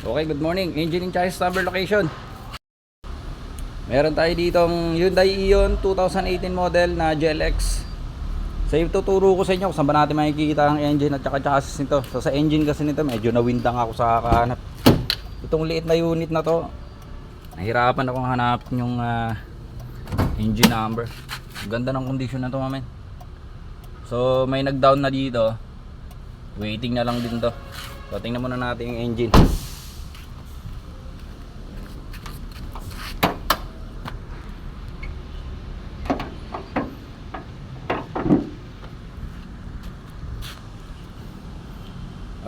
Okay, good morning. Engine and chassis number location. Meron tayo ditong Hyundai Ion 2018 model na GLX. So ituturo ko sa inyo kung saan ba natin makikita ang engine at saka chassis nito. So sa engine kasi nito medyo nawindang ako sa kakahanap. Itong liit na unit na to, nahirapan akong hanapin yung engine number. Ganda ng condition na to, mamen. So may nag-down na dito. Waiting na lang din to. So tingnan muna natin yung engine.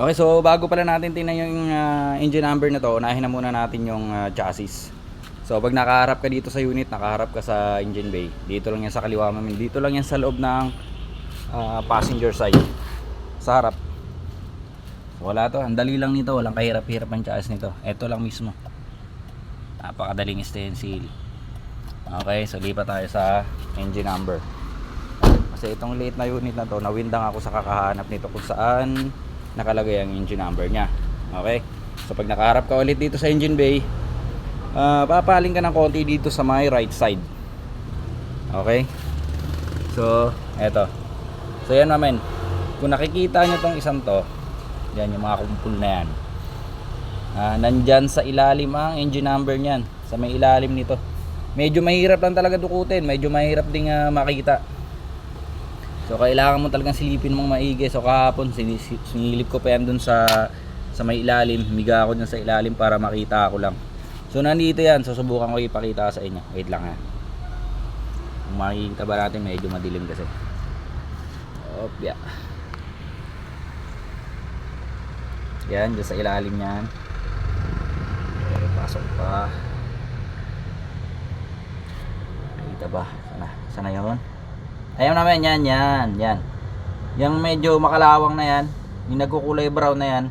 Okay, so bago pala natin tingnan yung engine number na to, unahin na muna natin yung chassis. So pag nakaharap ka dito sa unit, nakaharap ka sa engine bay, dito lang yan sa kaliwa, mamin. Dito lang yan sa loob ng passenger side, sa harap. So, wala to, ang dali lang nito, walang kahirap-hirap ang chassis nito. Ito lang mismo, napakadaling stencil. Okay, so lipat tayo sa engine number. Kasi itong late na unit na to, nawindang ako sa kakahanap nito kung saan nakalagay ang engine number nya. Okay, so pag nakaharap ka ulit dito sa engine bay, papaling ka ng konti dito sa my right side. Okay, so eto, so yan naman, kung nakikita nyo tong isang to, yan yung mga kumpul na yan, nandyan sa ilalim ang engine number nyan, sa may ilalim nito. Medyo mahirap lang talaga dukutin, medyo mahirap ding makita. So kailangan mo talagang silipin mong maigi. So kahapon sinilip ko pa yan dun sa may ilalim. Higa ako dun sa ilalim para makita ako lang. So nandito yan. Susubukan ko ipakita sa inyo. Wait lang ha. Kung makikita ba natin, medyo madilim kasi. Opya. Yan, dyan sa ilalim yan. Okay, pasok pa. Nakita ba? Sana yun? Ayun naman, yan. Yung medyo makalawang na yan, yung nagkukulay brown na yan,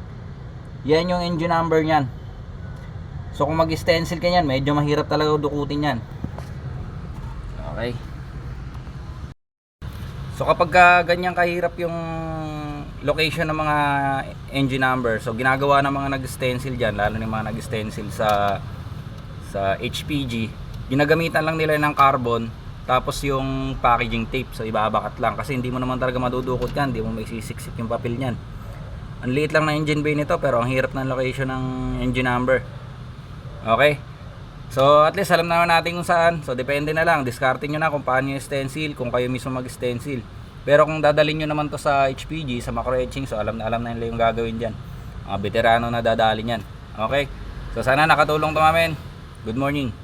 yan yung engine number nyan. So kung mag-stencil ka yan, medyo mahirap talaga dukutin yan. Okay. So kapag ganyan kahirap yung location ng mga engine number, so ginagawa ng mga nag-stencil dyan, lalo ng mga nag-stencil sa HPG, ginagamitan lang nila ng carbon, tapos yung packaging tape, so ibabakat lang kasi hindi mo naman talaga madudukot yan, hindi mo may sisiksik yung papel nyan. Ang liit lang na engine bay nito, pero ang hirap ng location ng engine number. Okay, so at least alam naman natin kung saan. So depende na lang, discarding nyo na kung paano yung stencil, kung kayo mismo mag-stencil. Pero kung dadalhin nyo naman to sa HPG, sa macro etching, so alam na nila yung gagawin dyan. Mga veterano na dadalhin yan. Okay, so sana nakatulong to, mamen. Good morning.